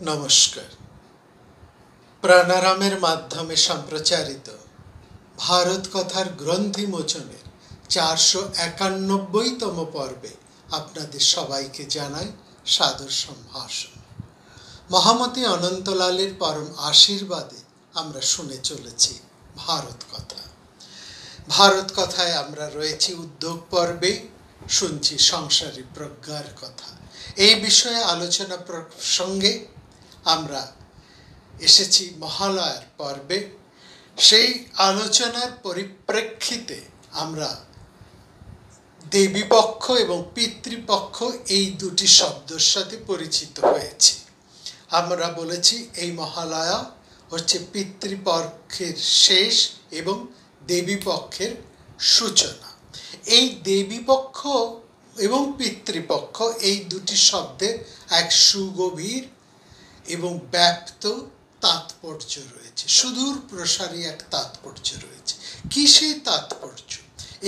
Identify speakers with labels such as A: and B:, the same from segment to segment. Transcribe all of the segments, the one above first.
A: নমস্কার। প্রাণারামের মাধ্যমে সম্প্রচারিত ভারত কথার গ্রন্থি মোচনের 491তম পর্বে আপনাদের সবাইকে জানাই সাদর সম্ভাষণ। মহামতি অনন্তলালের পরম আশীর্বাদে আমরা শুনে চলেছি ভারত কথা। ভারত কথায় আমরা রয়েছি উদ্যোগ পর্বে, শুনছি সংসারী প্রজ্ঞার কথা। এই বিষয়ে আলোচনা প্রসঙ্গে আমরা এসেছি মহালয়ার পর্বে। সেই আলোচনার পরিপ্রেক্ষিতে আমরা দেবীপক্ষ এবং পিতৃপক্ষ এই দুটি শব্দের সাথে পরিচিত হয়েছি। আমরা বলেছি এই মহালয়া হচ্ছে পিতৃপক্ষের শেষ এবং দেবীপক্ষের সূচনা। এই দেবীপক্ষ এবং পিতৃপক্ষ এই দুটি শব্দের এক সুগভীর এবং ব্যাপ্ত তাৎপর্য রয়েছে, সুদূর প্রসারী এক তাৎপর্য রয়েছে। কি সেই তাৎপর্য?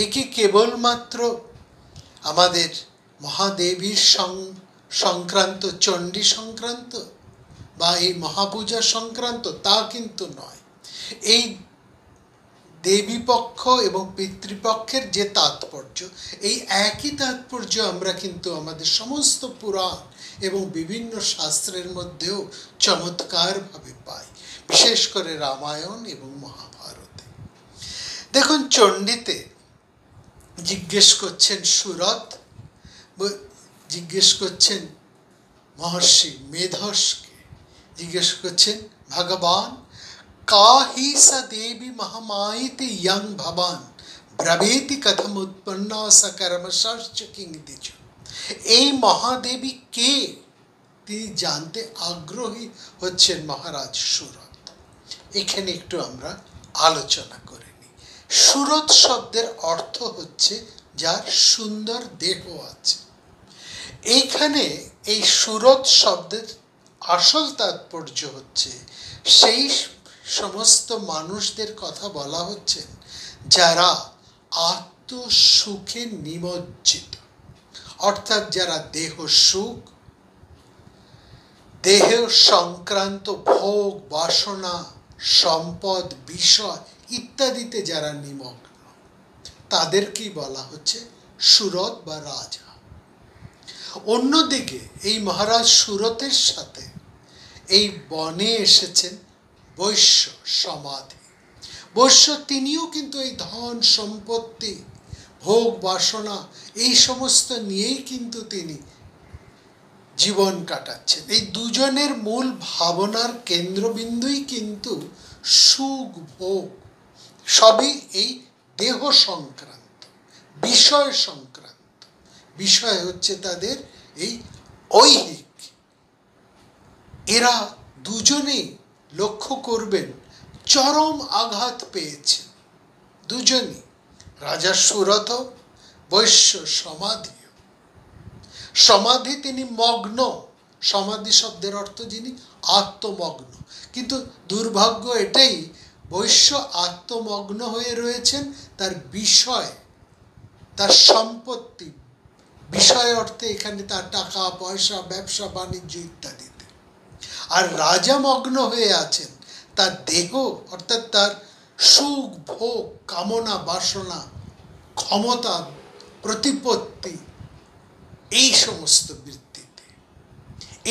A: একে কেবলমাত্র আমাদের মহাদেবীর সংক্রান্ত, চণ্ডী সংক্রান্ত বা এই মহাপূজা সংক্রান্ত তা কিন্তু নয়। এই দেবীপক্ষ এবং পিতৃপক্ষের যে তাৎপর্য, এই একই তাৎপর্য আমরা কিন্তু আমাদের সমস্ত পুরাণ এবং বিভিন্ন শাস্ত্রের মধ্যেও চমৎকারভাবে পাই, বিশেষ করে রামায়ণ এবং মহাভারতে। দেখুন, চণ্ডীতে জিজ্ঞেস করছেন সুরত, জিজ্ঞেস করছেন মহর্ষি মেধসকে, জিজ্ঞেস করছেন ভগবান কাহি সা দেবী মহামায়িতি ইয়ং ভবান ব্রভেতি কথম উৎপন্না সকর্মশ্চ কিংদিচ। এই মহাদেবী কে তিনি জানতে আগ্রহী হচ্ছেন মহারাজ সুরত। এখানে একটু আমরা আলোচনা করে নিই। সুরত শব্দের অর্থ হচ্ছে যার সুন্দর দেহ আছে। এইখানে এই সুরত শব্দের আসল তাৎপর্য হচ্ছে সেই সমস্ত মানুষদের কথা বলা হচ্ছে যারা আত্মসুখে নিমজ্জিত, অর্থাৎ যারা দেহ সুখ, দেহ সংক্রান্ত ভোগ বাসনা, সম্পদ, বিষয় ইত্যাদিতে যারা নিমগ্ন, তাদেরকেই বলা হচ্ছে সুরত বা রাজা। অন্যদিকে এই মহারাজ সুরতের সাথে এই বনে এসেছেন বৈশ্য সমাধি। বৈশ্য তিনিও কিন্তু এই ধন সম্পত্তি, ভোগ বাসনা এই সমস্ত নিয়েই কিন্তু তিনি জীবন কাটাচ্ছেন। এই দুজনের মূল ভাবনার কেন্দ্রবিন্দুই কিন্তু সুখ ভোগ, সবই এই দেহ সংক্রান্ত, বিষয় সংক্রান্ত। বিষয় হচ্ছে তাদের এই ঐহিক। এরা দুজনেই লক্ষ্য করবেন চরম আঘাত পেয়েছেন দুজনই, রাজা সুরত, বৈশ্য সমাধি। সমাধি তিনি মগ্ন, সমাধি শব্দের অর্থ যিনি আত্মমগ্ন। কিন্তু দুর্ভাগ্য এটাই, বৈশ্য আত্মমগ্ন হয়ে রয়েছেন তার বিষয়, তার সম্পত্তি, বিষয় অর্থে এখানে তার টাকা পয়সা, ব্যবসা বাণিজ্য ইত্যাদিতে। আর রাজা মগ্ন হয়ে আছেন তার দেহ, অর্থাৎ তার সুখ ভোগ, কামনা বাসনা, ক্ষমতা, প্রতিপত্তি, এই সমস্ত বৃত্তিতে।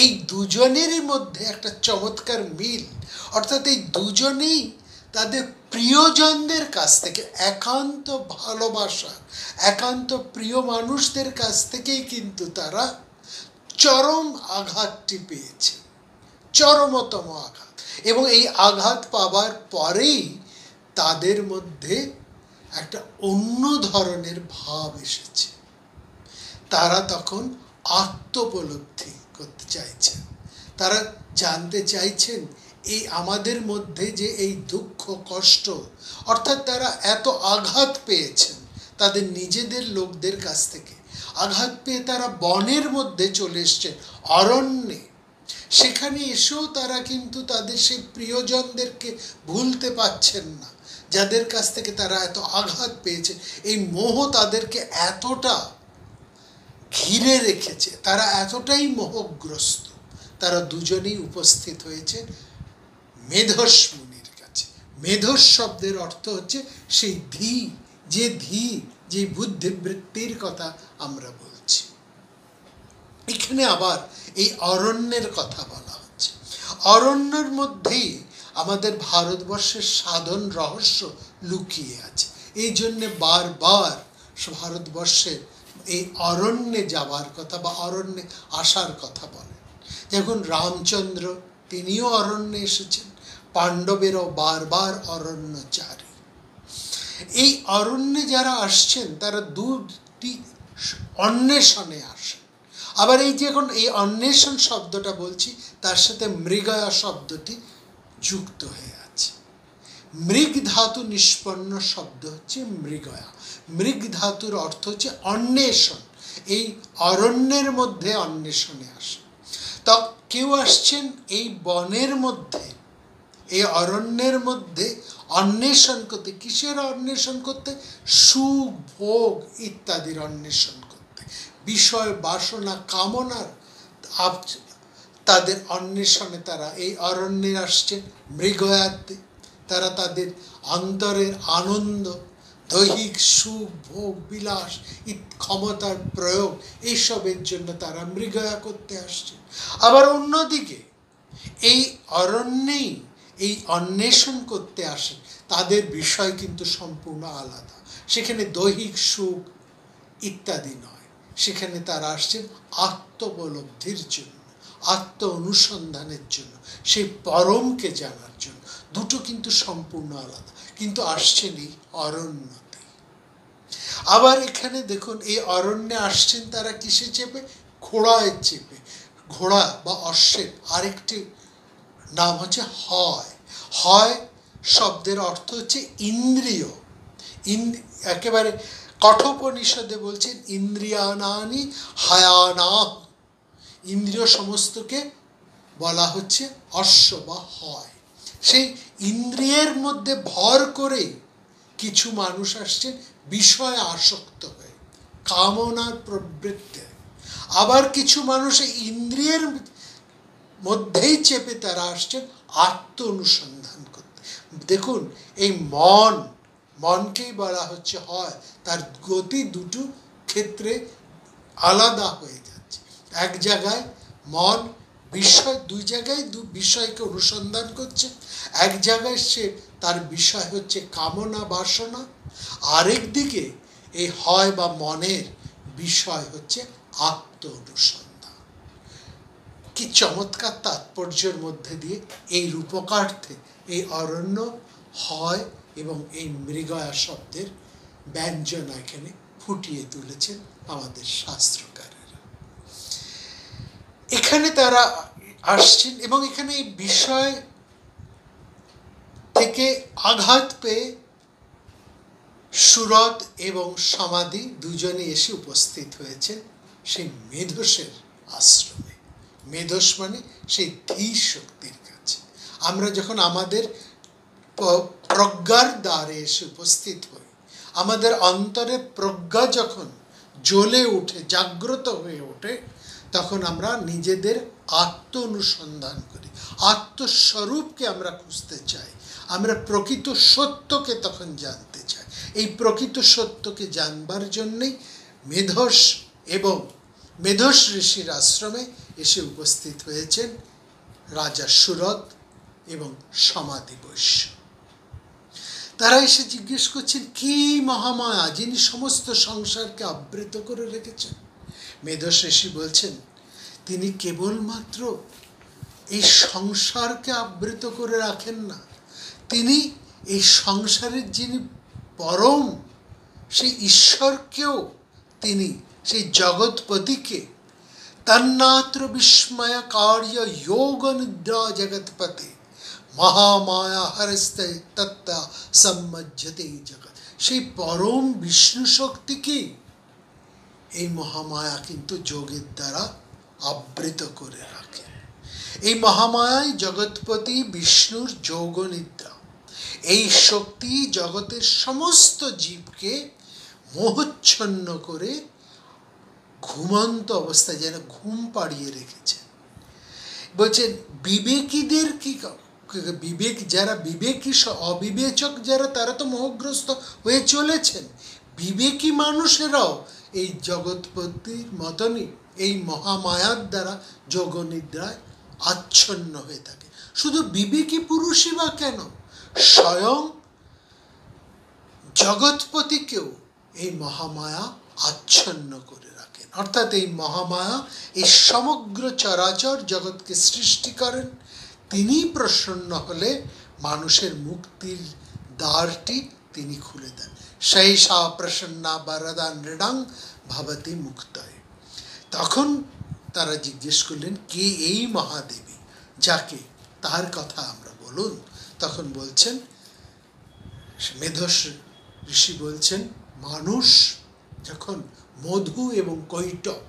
A: এই দুজনেরই মধ্যে একটা চমৎকার মিল, অর্থাৎ এই দুজনেই তাদের প্রিয়জনদের কাছ থেকে, একান্ত ভালোবাসা, একান্ত প্রিয় মানুষদের কাছ থেকেই কিন্তু তারা চরম আঘাতটি পেয়েছে, চরমতম আঘাত। এবং এই আঘাত পাবার পরেই তাদের মধ্যে একটা অন্য ধরনের ভাব এসেছে। তারা তখন আত্মোপলব্ধি করতে চাইছেন, তারা জানতে চাইছেন এই আমাদের মধ্যে যে এই দুঃখ কষ্ট, অর্থাৎ তারা এত আঘাত পেয়েছেন তাদের নিজেদের লোকদের কাছ থেকে, আঘাত পেয়ে তারা বনের মধ্যে চলে এসছেন, অরণ্যে। সেখানে এসেও তারা কিন্তু তাদের সেই প্রিয়জনদেরকে ভুলতে পারছেন না, যাদের কাছ থেকে তারা এত আঘাত পেয়েছে। এই মোহ তাদেরকে এতটা ঘিরে রেখেছে, তারা এতটাই মোহগ্রস্ত, তারা দুজনেই উপস্থিত হয়েছে মেধস মুনির কাছে। মেধস শব্দের অর্থ হচ্ছে সেই ধী, যে বুদ্ধিবৃত্তির কথা আমরা বলছি। এখানে আবার এই অরণ্যের কথা বলা হচ্ছে। অরণ্যের মধ্যেই আমাদের ভারতবর্ষের সাধন রহস্য লুকিয়ে আছে। এই জন্যে বারবার ভারতবর্ষের এই অরণ্যে যাওয়ার কথা বা অরণ্যে আসার কথা বলেন। যখন রামচন্দ্র তিনিও অরণ্যে এসেছেন, পাণ্ডবেরও বারবার অরণ্যচারী। এই অরণ্যে যারা আসছেন তারা দুটি অন্বেষণে আসেন। আবার এই যে এখন এই অন্বেষণ শব্দটা বলছি তার সাথে মৃগয়া শব্দটি যুক্ত হয়ে আছে। মৃগ ধাতু নিষ্পন্ন শব্দ হচ্ছে মৃগয়া। মৃগ ধাতুর অর্থ হচ্ছে অন্বেষণ। এই অরণ্যের মধ্যে অন্বেষণে আসে। তা কেউ আসছেন এই বনের মধ্যে, এই অরণ্যের মধ্যে অন্বেষণ করতে। কিসের অন্বেষণ করতে? সুখ, ভোগ ইত্যাদির অন্বেষণ করতে। বিষয় বাসনা কামনার তাদের অন্বেষণে তারা এই অরণ্যে আসছেন মৃগয়াতে। তারা তাদের অন্তরের আনন্দ, দৈহিক সুখ, ভোগ বিলাস, ক্ষমতার প্রয়োগ এইসবের জন্য তারা মৃগয়া করতে আসছেন। আবার অন্যদিকে এই অরণ্যেই এই অন্বেষণ করতে আসেন তাদের বিষয় কিন্তু সম্পূর্ণ আলাদা। সেখানে দৈহিক সুখ ইত্যাদি নয়, সেখানে তারা আসছেন আত্মোপলব্ধির জন্য, আত্ম অনুসন্ধানের জন্য, সেই পরমকে জানার জন্য। দুটো কিন্তু সম্পূর্ণ আলাদা, কিন্তু আসছেন এই অরণ্যতে। আবার এখানে দেখুন এই অরণ্যে আসছেন তারা কিসে চেপে? ঘোড়ায় চেপে। ঘোড়া বা অশ্বের আরেকটি নাম হচ্ছে হয়। হয় শব্দের অর্থ হচ্ছে ইন্দ্রিয়। একেবারে কঠোপনিষদে বলছেন ইন্দ্রিয়ানানি হায়ানা। ইন্দ্রিয় সমস্তকে বলা হচ্ছে অশ্ব বা হয়। সেই ইন্দ্রিয়ের মধ্যে ভর করে কিছু মানুষ আসছেন বিষয়ে আসক্ত হয়ে, কামনার প্রবৃত্তি। আবার কিছু মানুষ ইন্দ্রিয়ের মধ্যেই চেপে তারা আসছেন আত্ম অনুসন্ধান করতে। দেখুন এই মনকেই বলা হচ্ছে হয়, তার গতি দুটো ক্ষেত্রে আলাদা হয়ে যাচ্ছে। এক জায়গায় মন বিষয়, দুই জায়গায় বিষয়কে অনুসন্ধান করছে। এক জায়গায় সে তার বিষয় হচ্ছে কামনা বাসনা, আরেক দিকে এই হয় বা মনের বিষয় হচ্ছে আত্ম অনুসন্ধান। কি চমৎকার তাৎপর্যের মধ্যে দিয়ে এই রূপকার্থে এই অরণ্য, হয় এবং এই মৃগয়া শব্দের ব্যঞ্জনা এখানে ফুটিয়ে তুলেছেন আমাদের শাস্ত্রকারেরা। এখানে তারা আসছেন এবং এখানে এই বিষয় থেকে আঘাত পেয়ে সুরত এবং সমাধি দুজনে এসে উপস্থিত হয়েছে সেই মেধসের আশ্রমে। মেধস মানে সেই ধীর শক্তির কাছে। আমরা যখন আমাদের প্রজ্ঞার দ্বারে এসে উপস্থিত হই, আমাদের অন্তরে প্রজ্ঞা যখন জ্বলে ওঠে, জাগ্রত হয়ে ওঠে, তখন আমরা নিজেদের আত্ম অনুসন্ধান করি, আত্মস্বরূপকে আমরা খুঁজতে চাই, আমরা প্রকৃত সত্যকে তখন জানতে চাই। এই প্রকৃত সত্যকে জানবার জন্যেই মেধস এবং মেধস ঋষির আশ্রমে এসে উপস্থিত হয়েছেন রাজা সুরত এবং সমাধি বৈশ্য। তারা এসে জিজ্ঞেস করছেন কি মহামায়া যিনি সমস্ত সংসারকে আবৃত করে রেখেছেন? মেধস ঋষি বলছেন তিনি কেবলমাত্র এই সংসারকে আবৃত করে রাখেন না, তিনি এই সংসারের যিনি পরম সেই ঈশ্বরকেও, তিনি সেই জগৎপতিকে তন্নাত্র বিস্ময় কার্য যোগ নিদ্রা জগৎপতি মহামায়া হরস্তে তত্তা সম্মজ্জতে জগৎ, সেই পরম বিষ্ণু শক্তিকে এই মহামায়া কিন্তু যোগের দ্বারা আবৃত করে রাখে। এই মহামায়াই জগৎপতি বিষ্ণুর যোগ নিদ্রা। এই শক্তি জগতের সমস্ত জীবকে মোহচ্ছন্ন করে ঘুমন্ত অবস্থায় যেন ঘুম পাড়িয়ে রেখেছে। বলছেন বিবেকীদের কি, বিবেক যারা বিবেকী অবিবেচক যারা, তারা তো মোহগ্রস্ত হয়ে চলেছেন। বিবেকী মানুষেরাও এই জগৎপতির মতনই এই মহামায়ার দ্বারা যোগনিদ্রায় আচ্ছন্ন হয়ে থাকে। শুধু বিবেকী পুরুষই বা কেন, স্বয়ং জগৎপতিকেও এই মহামায়া আচ্ছন্ন করে রাখেন। অর্থাৎ এই মহামায়া এই সমগ্র চরাচর জগৎকে সৃষ্টি করেন। তিনি প্রসন্ন হলে মানুষের মুক্তির দ্বারটি তিনি খুলে দেন। সেই সা প্রসন্না বরদা নৃণাং ভবতি মুক্তয়ে। তখন তারা জিজ্ঞেস করলেন, কে এই মহাদেবী, যাকে, তার কথা আমরা বলুন। তখন বলছেন, মেধস ঋষি বলছেন, মানুষ যখন মধু এবং কৈটব,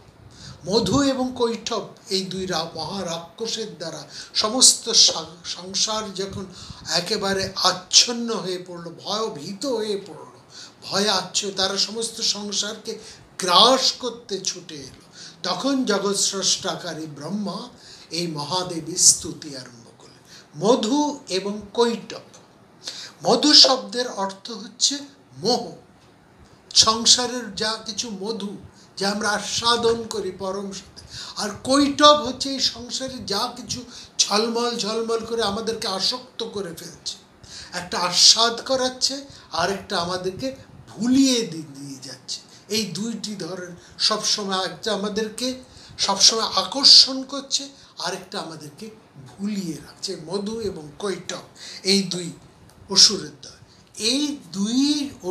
A: মধু এবং কৈটব এই দুই মহারাক্ষসের দ্বারা সমস্ত সংসার যখন একেবারে আচ্ছন্ন হয়ে পড়ল, ভয়ভীত হয়ে পড়ল, তারা সমস্ত সংসারকে গ্রাস করতে ছুটে এলো, তখন জগৎস্রষ্টাকারী ব্রহ্মা এই মহাদেবীর স্তুতি আরম্ভ করলেন। মধু এবং কৈটব, মধু শব্দের অর্থ হচ্ছে মোহ, সংসারের যা কিছু মধু যা আমরা আস্বাদন করি পরম সাথে, আর কৈটব হচ্ছে এই সংসারে যা কিছু ঝলমল ঝলমল করে আমাদেরকে আসক্ত করে ফেলছে, একটা আস্বাদ করাচ্ছে, আরেকটা আমাদেরকে ভুলিয়ে দিয়ে যাচ্ছে। এই দুইটি ধরনের সবসময়, একটা আমাদেরকে সবসময় আকর্ষণ করছে, আরেকটা আমাদেরকে ভুলিয়ে রাখছে। মধু এবং কৈটব এই দুই অসুরের দ্বার। এই দুই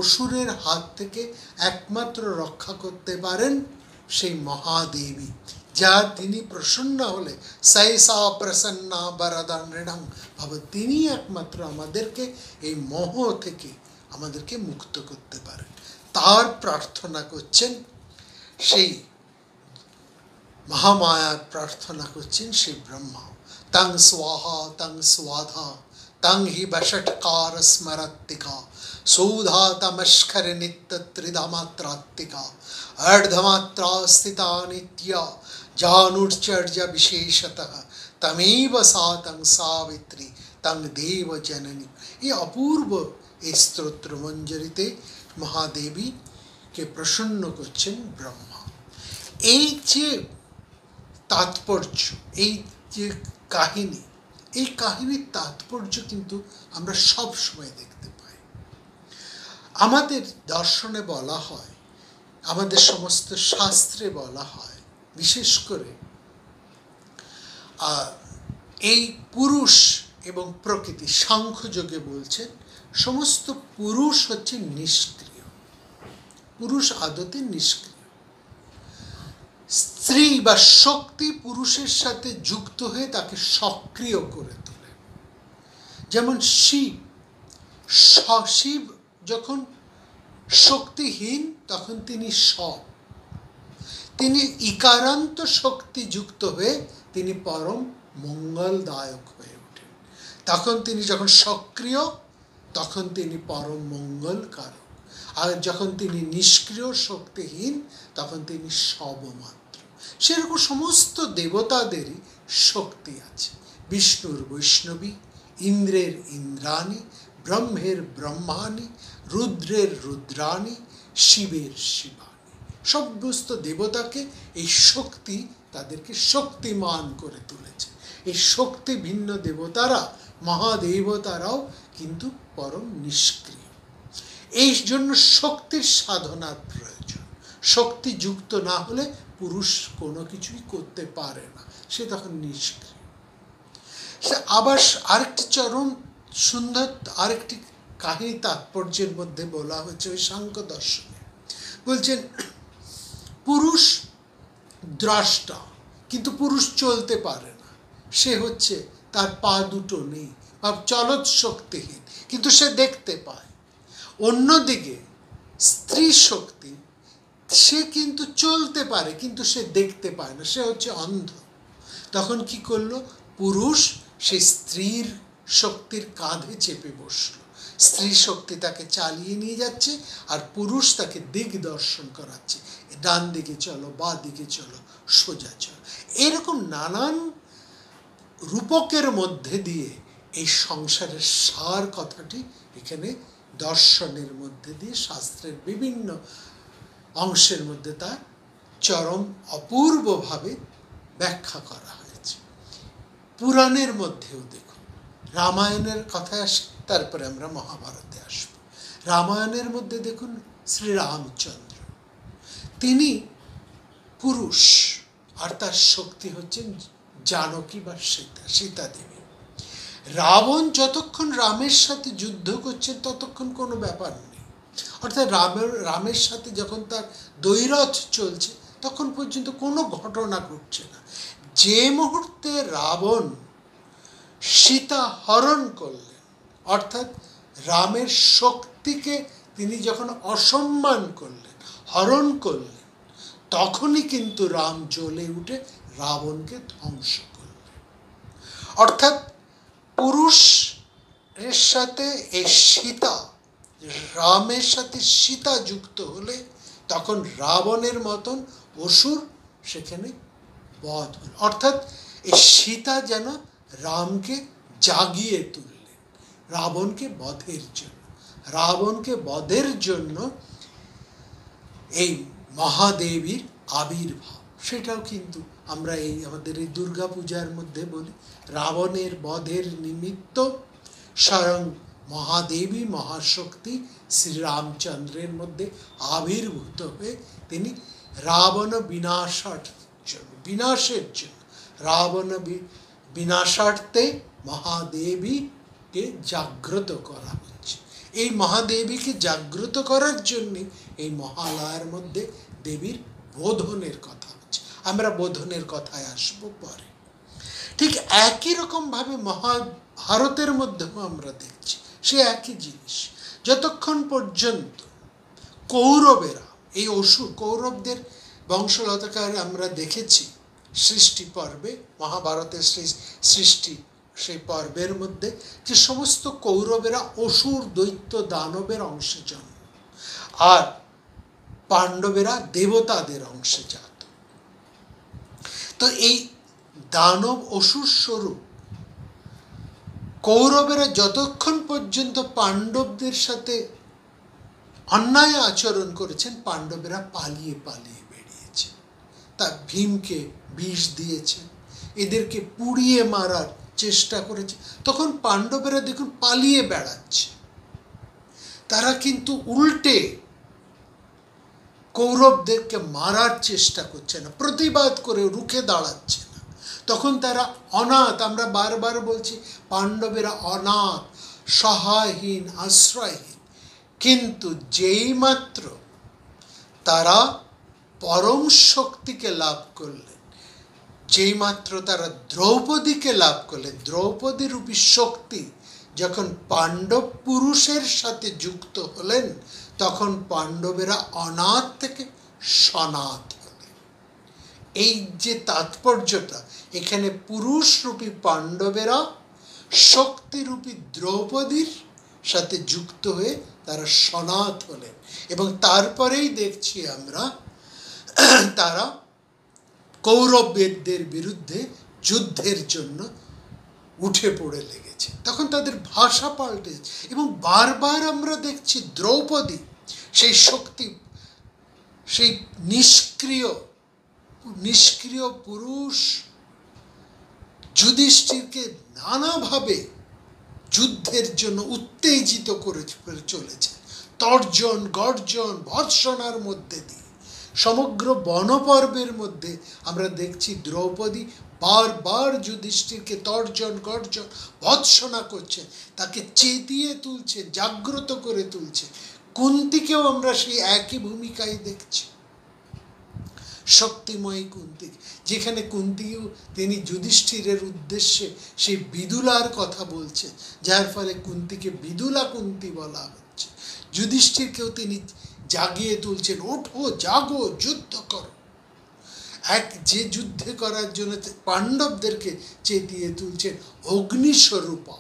A: অসুরের হাত থেকে একমাত্র রক্ষা করতে পারেন সেই মহাদেবী, যা তিনি প্রসন্ন হলে সা প্রসন্না বরদা নৃণাং ভাব, তিনি একমাত্র আমাদেরকে এই মোহ থেকে আমাদেরকে মুক্ত করতে পারেন। তার প্রার্থনা করছেন, সেই মহামায়ার প্রার্থনা করছেন সেই ব্রহ্মা। তং স্বাহা তং স্বাধা তং হি বষটকার স্মরত্তিকা সৌধা তমস্কর নিত্য ত্রিধামাত্রাত্মিকা अर्धमात्रा स्थिता नित्या जानुर्चर्य विशेषतः तमेव सा तं सावित्री तं देव जननी। ये अपूर्व এই স্তোত্র মঞ্জরিতে মহাদেবীকে প্রসন্ন করছেন ব্রহ্মা। এই যে তাৎপর্য, এই যে কাহিনী, এই কাহিনীর তাৎপর্য কিন্তু আমরা সব সময় দেখতে পাই। আমাদের দর্শনে বলা হয়, আমাদের সমস্ত শাস্ত্রে বলা হয়, বিশেষ করে এই পুরুষ এবং প্রকৃতি, সাংখ্যযোগে বলছেন সমস্ত পুরুষ হচ্ছে নিষ্ক্রিয়, পুরুষ আদতে নিষ্ক্রিয়। স্ত্রী বা শক্তি পুরুষের সাথে যুক্ত হয়ে তাকে সক্রিয় করে তোলে। যেমন শিব, শিব যখন শক্তিহীন তখন তিনি সব, তিনি ইকারান্ত শক্তি যুক্ত হয়ে তিনি পরম মঙ্গলদায়ক হয়ে ওঠেন। তখন তিনি যখন সক্রিয় তখন তিনি পরম মঙ্গলকারক, আর যখন তিনি নিষ্ক্রিয় শক্তিহীন তখন তিনি সবমাত্র। সেরকম সমস্ত দেবতাদেরই শক্তি আছে। বিষ্ণুর বৈষ্ণবী, ইন্দ্রের ইন্দ্রাণী, ব্রহ্মের ব্রহ্মাণী, রুদ্রের রুদ্রাণী, শিবের শিবাণী। সমস্ত দেবতাকে এই শক্তি তাদেরকে শক্তিমান করে তুলেছে। এই শক্তি ভিন্ন দেবতারা, মহাদেবতারাও কিন্তু পরম নিষ্ক্রিয়। এই জন্য শক্তির সাধনার প্রয়োজন। শক্তি যুক্ত না হলে পুরুষ কোনো কিছুই করতে পারে না, সে তখন নিষ্ক্রিয়। আবার আরেকটি চরম সুন্দর আরেকটি কাহিনী তাৎপর্যের মধ্যে বলা হচ্ছে ওই সাংখ্য দর্শনে। বলছেন পুরুষ দ্রষ্টা, কিন্তু পুরুষ চলতে পারে না, সে হচ্ছে তার পা দুটো নেই বা চলৎ শক্তিহীন, কিন্তু সে দেখতে পায়। অন্যদিকে স্ত্রী শক্তি, সে কিন্তু চলতে পারে কিন্তু সে দেখতে পায় না, সে হচ্ছে অন্ধ। তখন কি করলো? পুরুষ সেই স্ত্রীর শক্তির কাঁধে চেপে বসলো। স্ত্রী শক্তি তাকে চালিয়ে নিয়ে যাচ্ছে আর পুরুষ তাকে দিক দর্শন করাচ্ছে, ডান দিকে চলো, বা দিকে চলো, সোজা চলো। এরকম নানান রূপকের মধ্যে দিয়ে এই সংসারের সার কথাটি এখানে দর্শনের মধ্যে দিয়ে শাস্ত্রের বিভিন্ন অংশের মধ্যে তা চরম অপূর্বভাবে ব্যাখ্যা করা হয়েছে। পুরাণের মধ্যেও দেখুন, রামায়ণের কথায় আসি, তারপরে আমরা মহাভারতে আসব। রামায়ণের মধ্যে দেখুন শ্রীরামচন্দ্র, তিনি পুরুষ, আর তার শক্তি হচ্ছেন জানকী বা সীতা দেবী। রাবণ যতক্ষণ রামের সাথে যুদ্ধ করছে ততক্ষণ কোনো ব্যাপার নেই, অর্থাৎ রামের সাথে যখন তার দ্বৈরথ চলছে তখন পর্যন্ত কোনো ঘটনা ঘটছে না। যে মুহূর্তে রাবণ সীতা হরণ করলেন, অর্থাৎ রামের শক্তিকে তিনি যখন অসম্মান করলেন, হরণ করলেন, তখনই কিন্তু রাম জ্বলে উঠে রাবণকে ধ্বংস করলেন। অর্থাৎ পুরুষের সাথে এই সীতা, রামের সাথে সীতা যুক্ত হলে তখন রাবণের মতন অসুর সেখানে বধ হল। অর্থাৎ এই সীতা যেন রামকে জাগিয়ে তুললেন রাবণকে বধের জন্য। রাবণকে বধের জন্য এই মহাদেবীর আবির্ভাব, সেটাও কিন্তু আমরা এই আমাদের এই দুর্গা পূজার মধ্যে বলি, রাবণের বধের নিমিত্ত স্বয়ং মহাদেবী মহাশক্তি শ্রীরামচন্দ্রের মধ্যে আবির্ভূত হয়ে তিনি রাবণ বিনাশের জন্য রাবণ বিনাশার্থে মহাদেবীকে জাগ্রত করা হচ্ছে। এই মহাদেবীকে জাগ্রত করার জন্য এই মহালয়ার মধ্যে দেবীর বোধনের কথা হচ্ছে। আমরা বোধনের কথায় আসবো পরে। ঠিক একই রকমভাবে মহাভারতের মধ্যেও আমরা দেখছি সে একই জিনিস। যতক্ষণ পর্যন্ত কৌরবেরা, এই অসুর কৌরবদের বংশলতাকার আমরা দেখেছি সৃষ্টি পর্বে, মহাভারতের সৃষ্টি সেই পর্বের মধ্যে, যে সমস্ত কৌরবেরা অসুর দৈত্য দানবের অংশে জন্ম, আর পাণ্ডবেরা দেবতাদের অংশে জাত। তো এই দানব অসুর স্বরূপ কৌরবেরা যতক্ষণ পর্যন্ত পাণ্ডবদের সাথে অন্যায় আচরণ করেছেন, পাণ্ডবেরা পালিয়ে পালিয়ে বেরিয়েছে। তা ভীমকে বিষ দিয়েছে, এদেরকে পুড়িয়ে মারার চেষ্টা করেছে। তখন পাণ্ডবেরা দেখুন পালিয়ে বেড়াচ্ছে, তারা কিন্তু উল্টে কৌরবদেরকে মারার চেষ্টা করছে না, প্রতিবাদ করে রুখে দাঁড়াচ্ছে না। তখন তারা অনাথ, আমরা বারবার বলছি পাণ্ডবেরা অনাথ, সহায়হীন, আশ্রয়হীন। কিন্তু যেই মাত্র তারা পরম শক্তিকে লাভ করলেন, যেই মাত্র তারা দ্রৌপদীকে লাভ করলেন, দ্রৌপদী রূপী শক্তি যখন পাণ্ডব পুরুষের সাথে যুক্ত হলেন, তখন পাণ্ডবেরা অনাথ থেকে সনাথ হলেন। এই যে তাৎপর্যটা, এখানে পুরুষ রূপী পাণ্ডবেরা শক্তিরূপী দ্রৌপদীর সাথে যুক্ত হয়ে তারা সনাথ হলেন। এবং তারপরেই দেখছি আমরা তারা কৌরবদের বিরুদ্ধে যুদ্ধের জন্য উঠে পড়ে লেগেছে। তখন তাদের ভাষা পাল্টেছে এবং বারবার আমরা দেখছি দ্রৌপদী সেই শক্তি, সেই নিষ্ক্রিয় পুরুষ যুধিষ্ঠিরকে নানাভাবে যুদ্ধের জন্য উত্তেজিত করে চলেছে। তর্জন গর্জন ভৎসনার মধ্যে দিয়ে সমগ্র বনপর্বের মধ্যে আমরা দেখছি দ্রৌপদী বারবার যুধিষ্ঠিরকে তর্জন গর্জন ভৎসনা করছে, তাকে চেতিয়ে তুলছে, জাগ্রত করে তুলছে। কুন্তিকেও আমরা সেই একই ভূমিকায় দেখছি, শক্তিময়ী কুন্তি, যেখানে কুন্তিও তিনি যুধিষ্ঠিরের উদ্দেশ্যে সেই বিদুলার কথা বলছে, যার ফলে কুন্তিকে বিদুলা কুন্তি বলা হচ্ছে। যুধিষ্ঠিরকেও তিনি জাগিয়ে তুলছেন, ওঠো জাগো, যুদ্ধ করো। যে যুদ্ধে করার জন্য পাণ্ডবদেরকে চেতিয়ে তুলছেন অগ্নিস্বরূপা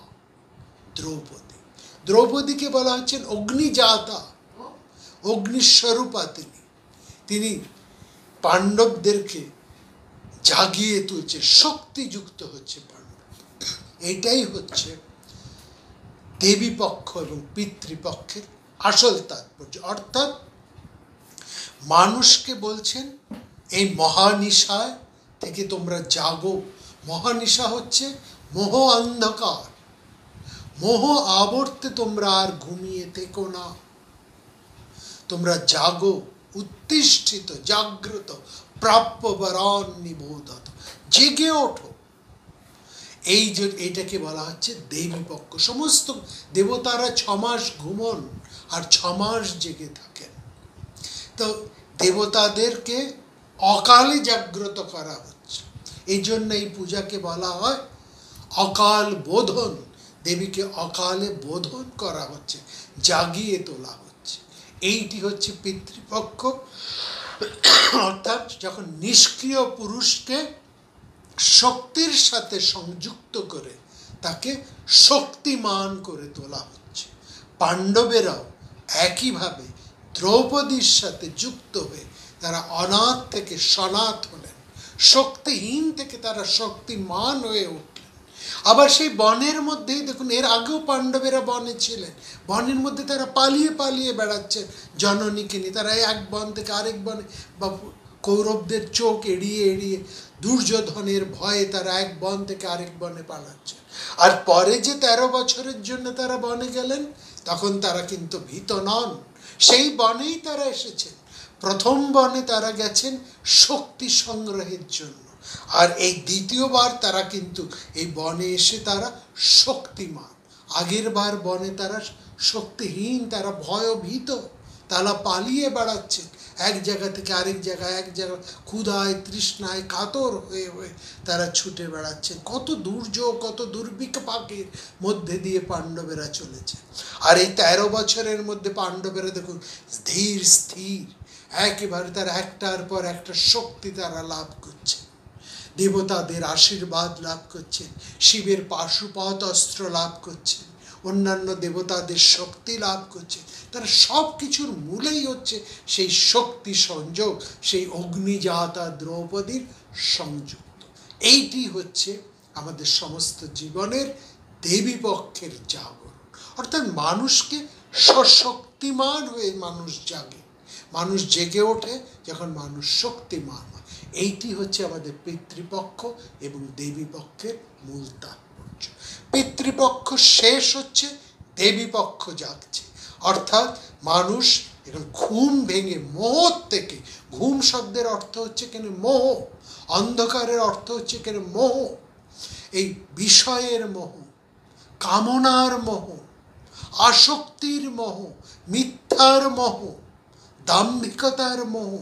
A: দ্রৌপদী। দ্রৌপদীকে বলা হচ্ছেন অগ্নিজাতা, অগ্নিস্বরূপা। তিনি পাণ্ডবদেরকে জাগিয়ে তুলছে, শক্তিযুক্ত হচ্ছে পাণ্ডব। এটাই হচ্ছে দেবী পক্ষ এবং পিতৃপক্ষের আসল তাৎপর্য। অর্থাৎ মানুষকে বলছেন এই মহানিশায় থেকে তোমরা জাগো। মহানিশা হচ্ছে মোহ অন্ধকার, মোহ আবর্তে তোমরা আর ঘুমিয়ে থেকো না, তোমরা জাগো, উত্তিষ্ঠিত, জাগ্রত, প্রাপ্য বরান নিবোধত, জেগে ওঠো। এই যে এটাকে বলা হচ্ছে দেবী পক্ষ। সমস্ত দেবতারা 6 মাস ঘুমন আর 6 মাস জেগে থাকেন। তো দেবতাদেরকে অকালে জাগ্রত করা হচ্ছে, এই জন্য এই পূজাকে বলা হয় অকাল বোধন। দেবীকে অকালে বোধন করা হচ্ছে, জাগিয়ে তোলা হচ্ছে। এইটি হচ্ছে পিতৃপক্ষ। অর্থাৎ যখন নিষ্ক্রিয় পুরুষকে শক্তির সাথে সংযুক্ত করে তাকে শক্তিমান করে তোলা হচ্ছে। পাণ্ডবেরাও একইভাবে দ্রৌপদীর সাথে যুক্ত হয়ে তারা অনাথ থেকে সনাথ হলেন, শক্তিহীন থেকে তারা শক্তিমান হয়ে উঠলেন। আবার সেই বনের মধ্যেই দেখুন, এর আগেও পাণ্ডবেরা বনে ছিলেন, বনের মধ্যে তারা পালিয়ে পালিয়ে বেড়াচ্ছেন জননীকে নিয়ে। তারা এক বন থেকে আরেক বনে, বা কৌরবদের চোখ এড়িয়ে এড়িয়ে দুর্যোধনের ভয়ে তারা এক বন থেকে আরেক বনে পালাচ্ছেন। আর পরে যে 13 বছরের জন্য তারা বনে গেলেন, তখন তারা কিন্তু ভীত নন। সেই বনেই তারা এসেছেন। প্রথম বনে তারা গেছেন শক্তি সংগ্রহের জন্য, আর এই দ্বিতীয়বার তারা কিন্তু এই বনে এসে তারা শক্তিমান। আগের বার বনে তারা শক্তিহীন, তারা ভয়ভীত, তারা পালিয়ে বেড়াচ্ছেন এক জায়গা থেকে আরেক জায়গায়, এক জায়গায় ক্ষুধায় তৃষ্ণায় কাতর হয়ে হয়ে তারা ছুটে বেড়াচ্ছেন। কত দুর্যোগ, কত দুর্ভিক্ষের মধ্যে দিয়ে পাণ্ডবেরা চলেছে। আর এই 13 বছরের মধ্যে পাণ্ডবেরা দেখুন ধীর স্থির, একেবারে তারা একটার পর একটা শক্তি তারা লাভ করছে, দেবতাদের আশীর্বাদ লাভ করছেন, শিবের পাশুপাত অস্ত্র লাভ করছেন, অন্যান্য দেবতাদের শক্তি লাভ করছে। তার সব কিছুর মূলেই হচ্ছে সেই শক্তি সংযোগ, সেই অগ্নিজাতা দ্রৌপদীর সংযুক্ত। এইটি হচ্ছে আমাদের সমস্ত জীবনের দেবী পক্ষের জাগরণ। অর্থাৎ মানুষকে সশক্তিমান হয়ে মানুষ জাগে, মানুষ জেগে ওঠে যখন মানুষ শক্তিমান হয়। এইটি হচ্ছে আমাদের পিতৃপক্ষ এবং দেবী পক্ষের মূল তাৎপর্য। পিতৃপক্ষ শেষ হচ্ছে, দেবী পক্ষ জাগছে। অর্থাৎ মানুষ এখন ঘুম ভেঙে মোহ থেকে, ঘুম শব্দের অর্থ হচ্ছে কেন মোহ, অন্ধকারের অর্থ হচ্ছে কেন মোহ, এই বিষয়ের মোহ, কামনার মোহ, আসক্তির মোহ, মিথ্যার মোহ, দাম্ভিকতার মোহ,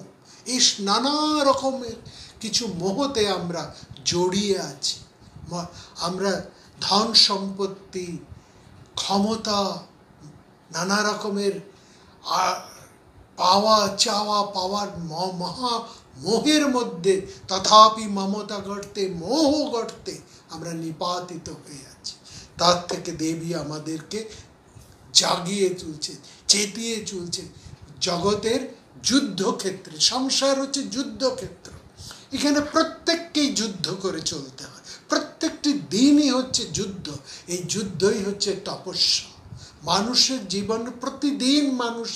A: এই নানা রকমের কিছু মোহতে আমরা জড়িয়ে আছি। আমরা ধন সম্পত্তি, ক্ষমতা, নানা রকমের পাওয়া চাওয়া পাওয়ার মহা মোহের মধ্যে, তথাপি মমতা গড়তে মোহ গড়তে আমরা নিপাতিত হয়ে আছি। তার থেকে দেবী আমাদেরকে জাগিয়ে তুলছে, চেতিয়ে তুলছে। জগতের যুদ্ধক্ষেত্রে, সংসার হচ্ছে যুদ্ধক্ষেত্র, এখানে প্রত্যেককেই যুদ্ধ করে চলতে হয়, প্রত্যেকটি দিনই হচ্ছে যুদ্ধ। এই যুদ্ধই হচ্ছে তপস্যা। মানুষের জীবন প্রতিদিন মানুষ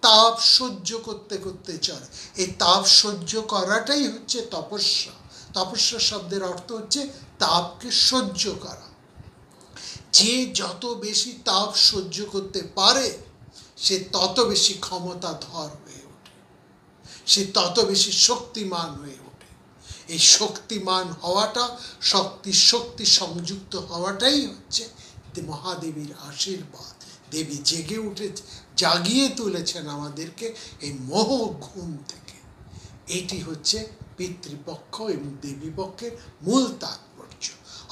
A: তাপ সহ্য করতে করতে চলে, এই তাপ সহ্য করাটাই হচ্ছে তপস্যা। তপস্যা শব্দের অর্থ হচ্ছে তাপকে সহ্য করা। যে যত বেশি তাপ সহ্য করতে পারে সে তত বেশি ক্ষমতাধর হয়ে ওঠে, সে তত বেশি শক্তিমান হয়ে ওঠে। এই শক্তিমান হওয়াটা, শক্তি সংযুক্ত হওয়াটাই হচ্ছে মহাদেবীর আশীর্বাদ। দেবী জেগে উঠে জাগিয়ে তুলেছেন আমাদেরকে এই মোহ ঘুম থেকে। এটি হচ্ছে পিতৃপক্ষ এবং দেবীপক্ষের মূল তাৎপর্য।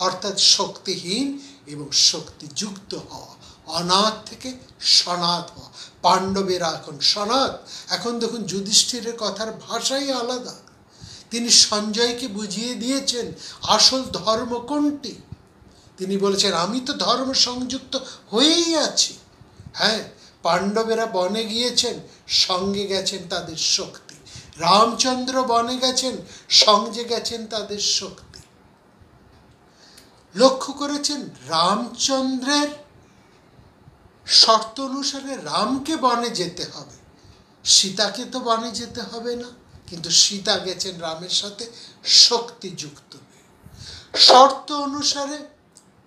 A: অর্থাৎ শক্তিহীন এবং শক্তিযুক্ত হওয়া, অনাথ থেকে সনাথ হওয়া। পাণ্ডবেরা এখন সনাথ। এখন দেখুন যুধিষ্ঠিরের কথার ভাষাই আলাদা। তিনি সঞ্জয়কে বুঝিয়ে দিয়েছেন আসল ধর্ম কোনটি। তিনি বলেছেন আমি তো ধর্ম সংযুক্ত হয়েই আছি। হ্যাঁ, পাণ্ডবেরা বনে গিয়েছেন, সঙ্গে গেছেন তাদের শক্তি। রামচন্দ্র বনে গেছেন, সঙ্গে গেছেন তাদের শক্তি। লক্ষ্য করেছেন রামচন্দ্রের শর্ত অনুসারে রামকে বনে যেতে হবে, সীতাকে তো বনে যেতে হবে না, কিন্তু সীতা গেছেন রামের সাথে শক্তিযুক্ত হয়ে। শর্ত অনুসারে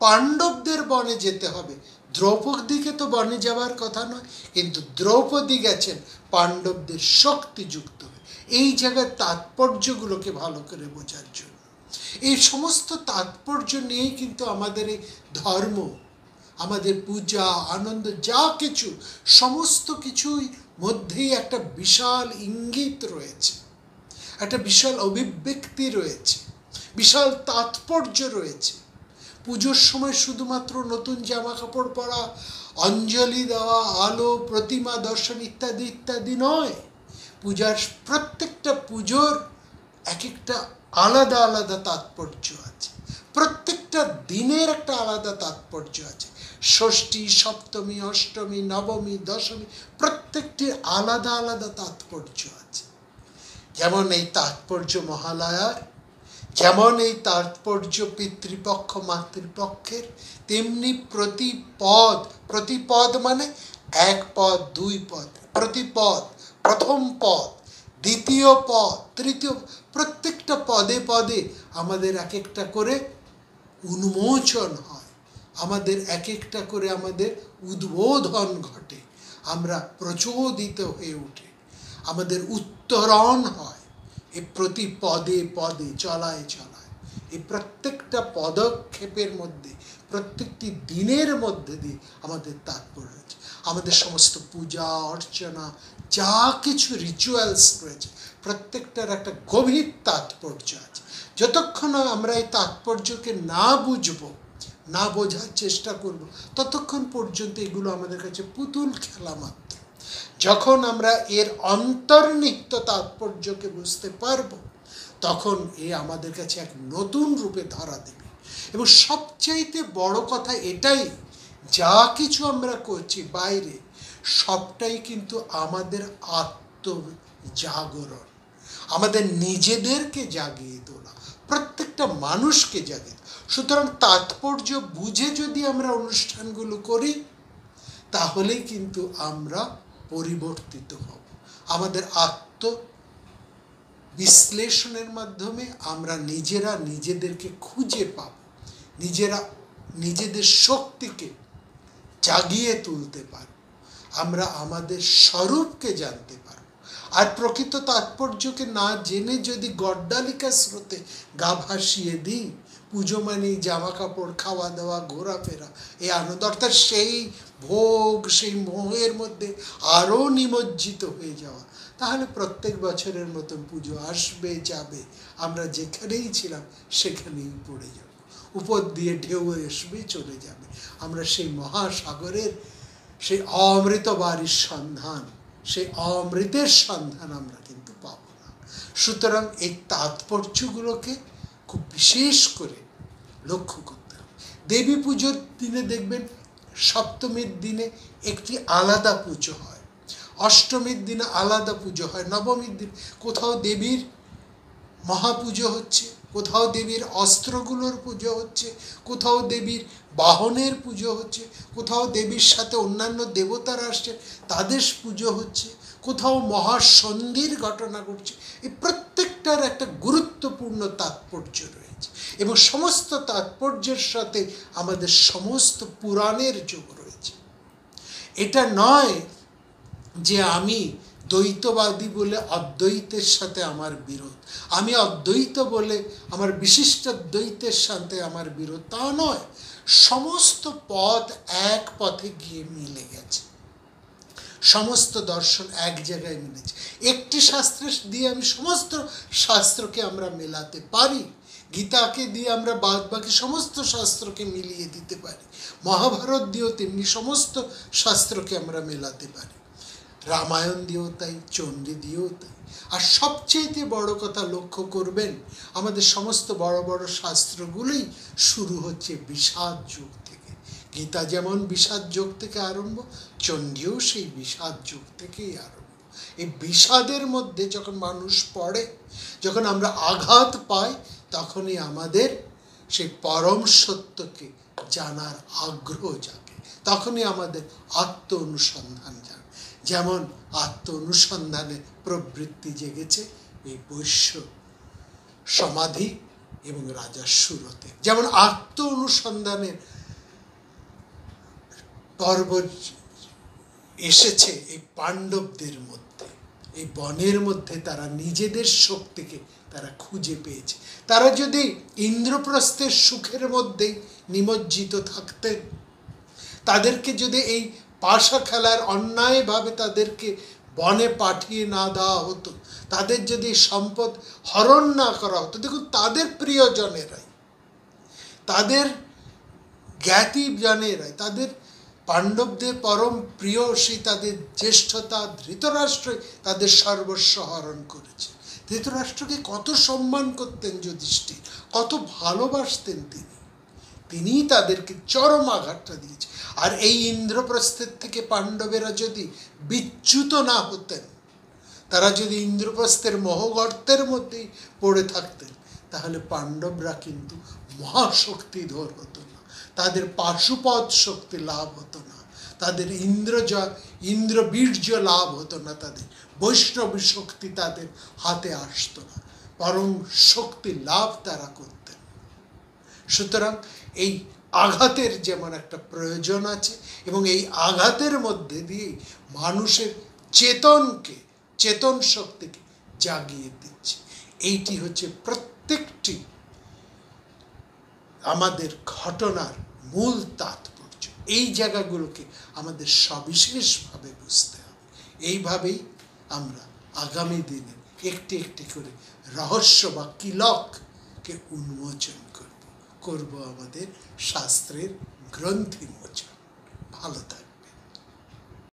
A: পাণ্ডবদের বনে যেতে হবে, দ্রৌপদীকে তো বনে যাওয়ার কথা নয়, কিন্তু দ্রৌপদী গেছেন পাণ্ডবদের শক্তিযুক্ত হয়ে। এই জায়গায় তাৎপর্যগুলোকে ভালো করে বোঝার জন্য, এই সমস্ত তাৎপর্য নিয়েই কিন্তু আমাদের এই ধর্ম, আমাদের পূজা, আনন্দ, যা কিছু, সমস্ত কিছুই মধ্যেই একটা বিশাল ইঙ্গিত রয়েছে, একটা বিশাল অভিব্যক্তি রয়েছে, বিশাল তাৎপর্য রয়েছে। পুজোর সময় শুধুমাত্র নতুন জামা কাপড় পরা, অঞ্জলি দেওয়া, আলো, প্রতিমা দর্শন ইত্যাদি ইত্যাদি নয়। পূজার প্রত্যেকটা পুজোর এক একটা আলাদা আলাদা তাৎপর্য আছে, প্রত্যেকটা দিনের একটা আলাদা তাৎপর্য আছে। ষষ্ঠী, সপ্তমী, অষ্টমী, নবমী, দশমী, প্রত্যেকটির আলাদা আলাদা তাৎপর্য আছে। যেমন এই তাৎপর্য মহালয়ার, যেমন এই তাৎপর্য পিতৃপক্ষ মাতৃপক্ষের, তেমনি প্রতিপদ, প্রতিপদ মানে এক পদ, দুই পদ, প্রতিপদ, প্রথম পদ, দ্বিতীয় পদ, তৃতীয়, প্রত্যেকটা পদে পদে আমাদের এক একটা করে উন্মোচন হয়, আমাদের এক একটা করে আমাদের উদ্বোধন ঘটে, আমরা প্রচোদিত হয়ে উঠে, আমাদের উত্তরণ হয় এই প্রতি পদে পদে, চলায় চলায়। এই প্রত্যেকটা পদক্ষেপের মধ্যে, প্রত্যেকটি দিনের মধ্যে দিয়ে আমাদের তাৎপর্য রয়েছে। আমাদের সমস্ত পূজা অর্চনা, যা কিছু রিচুয়ালস রয়েছে, প্রত্যেকটার একটা গভীর তাৎপর্য আছে। যতক্ষণ আমরা এই তাৎপর্যকে না বুঝবো, না বোঝার চেষ্টা করব, ততক্ষণ পর্যন্ত এগুলো আমাদের কাছে পুতুল খেলা মাত্র। যখন আমরা এর অন্তর্নিহিত তাৎপর্যকে বুঝতে পারবো, তখন এ আমাদের কাছে এক নতুন রূপে ধরা দেবে। এবং সবচাইতে বড় কথা এটাই, যা কিছু আমরা করছি বাইরে, সবটাই কিন্তু আমাদের আত্মজাগরণ, আমাদের নিজেদেরকে জাগিয়ে তোলা, প্রত্যেকটা মানুষকে জাগিয়ে। সুতরাং তাৎপর্য বুঝে যদি আমরা অনুষ্ঠানগুলো করি, তাহলেই কিন্তু আমরা পরিবর্তিত হব। আমাদের আত্ম বিশ্লেষণের মাধ্যমে আমরা নিজেরা নিজেদেরকে খুঁজে পাব, নিজেরা নিজেদের শক্তিকে জাগিয়ে তুলতে পারব, আমরা আমাদের স্বরূপকে জানতে পারব। আর প্রকৃত তাৎপর্যকে না জেনে যদি গড্ডালিকা স্রোতে গা ভাসিয়ে দিই, পুজো মানেই জামা কাপড়, খাওয়া দাওয়া, ঘোরাফেরা, এই আনন্দ, অর্থাৎ সেই ভোগ, সেই মোহের মধ্যে আরও নিমজ্জিত হয়ে যাওয়া, তাহলে প্রত্যেক বছরের মতন পুজো আসবে যাবে, আমরা যেখানেই ছিলাম সেখানেই পড়ে যাব, উপর দিয়ে ঢেউ আসবে চলে যাবে, আমরা সেই মহাসাগরের সেই অমৃত বাড়ির সন্ধান, সেই অমৃতের সন্ধান আমরা কিন্তু পাব না। সুতরাং এই তাৎপর্যগুলোকে খুব বিশেষ করে লক্ষ্য করতে হবে। দেবী পুজোর দিনে দেখবেন সপ্তমীর দিনে একটি আলাদা পুজো হয়, অষ্টমীর দিনে আলাদা পুজো হয়, নবমীর দিন কোথাও দেবীর মহাপুজো হচ্ছে, কোথাও দেবীর অস্ত্রগুলোর পুজো হচ্ছে, কোথাও দেবীর বাহনের পুজো হচ্ছে, কোথাও দেবীর সাথে অন্যান্য দেবতারা আসছে তাদের পুজো হচ্ছে, কোথাও মহাসন্ধির ঘটনা ঘটছে। এই প্রত্যেকটার একটা গুরুত্বপূর্ণ তাৎপর্য রয়েছে, এবং সমস্ত তাৎপর্যের সাথে আমাদের সমস্ত পুরাণের যোগ রয়েছে। এটা নয় যে আমি দ্বৈতবাদী বলে অদ্বৈতের সাথে আমার বিরোধ, আমি অদ্বৈত বলে আমার বিশিষ্ট দ্বৈতের সাথে আমার বিরোধ, তা নয়। সমস্ত পথ এক পথে গিয়ে মিলে গেছে, সমস্ত দর্শন এক জায়গায় মিলেছে। একটি শাস্ত্র দিয়ে আমি সমস্ত শাস্ত্রকে আমরা মেলাতে পারি, গীতাকে দিয়ে আমরা বাদ বাকি সমস্ত শাস্ত্রকে মিলিয়ে দিতে পারি, মহাভারত দিয়েও তেমনি সমস্ত শাস্ত্রকে আমরা মেলাতে পারি, রামায়ণ দিয়েও তাই, চণ্ডী দিয়েও তাই। আর সবচেয়ে বড় কথা লক্ষ্য করবেন, আমাদের সমস্ত বড় বড় শাস্ত্রগুলোই শুরু হচ্ছে বিষাদ যুগ থেকে। গীতা যেমন বিষাদ যুগ থেকে আরম্ভ, চণ্ডীও সেই বিষাদ যুগ থেকেই আরম্ভ। এই বিষাদের মধ্যে যখন মানুষ পড়ে, যখন আমরা আঘাত পাই, তখনই আমাদের সেই পরম সত্যকে জানার আগ্রহ জাগে, তখনই আমাদের আত্ম অনুসন্ধান জাগে। যেমন আত্ম অনুসন্ধানে প্রবৃত্তি জেগেছে এই বৈশ্য সমাধি এবং রাজা সুরতে। যেমন আত্ম অনুসন্ধানের পর্ব এসেছে এই পাণ্ডবদের মধ্যে, এই বনের মধ্যে তারা নিজেদের শক্তিকে তারা খুঁজে পেয়েছে। তারা যদি ইন্দ্রপ্রস্থের সুখের মধ্যেই নিমজ্জিত থাকতেন, তাদেরকে যদি এই পাশা খেলার অন্যায়ভাবে তাদেরকে বনে পাঠিয়ে না দেওয়া হতো, তাদের যদি সম্পদ হরণ না করা হতো, দেখুন তাদের প্রিয়জনেরাই, তাদের জ্ঞাতিজনেরাই, তাদের পাণ্ডবদের পরম প্রিয় সেই তাদের জ্যেষ্ঠতা ধৃতরাষ্ট্রই তাদের সর্বস্ব হরণ করেছে। ধৃতরাষ্ট্রকে কত সম্মান করতেন যুধিষ্ঠির, কত ভালোবাসতেন তিনিই তাদেরকে চরম আঘাতটা দিয়েছে। আর এই ইন্দ্রপ্রস্থের থেকে পাণ্ডবেরা যদি বিচ্যুত না হতেন, তারা যদি ইন্দ্রপ্রস্থের মোহগর্তের মধ্যেই পড়ে থাকতেন, তাহলে পাণ্ডবরা কিন্তু মহাশক্তিধর হতো না, তাদের পাশুপদ শক্তি লাভ হতো না, তাদের ইন্দ্রবীর্য লাভ হতো না, তাদের বৈষ্ণবী শক্তি তাদের হাতে আসতো না, পরম শক্তি লাভ তারা করতেন। সুতরাং এই আঘাতের যেমন একটা প্রয়োজন আছে, এবং এই আঘাতের মধ্যে দিয়ে মানুষের চেতন শক্তিকে জাগিয়ে দিচ্ছে। এইটি হচ্ছে প্রত্যেকটি আমাদের ঘটনার মূল তাৎপর্য। এই জায়গাগুলোকে আমাদের সবিশেষভাবে বুঝতে হবে। এইভাবেই আমরা আগামী দিনে একটি একটি করে রহস্য বা কিলককে উন্মোচন করব আমাদের শাস্ত্রের গ্রন্থি মোচন। ভালো থাকবে।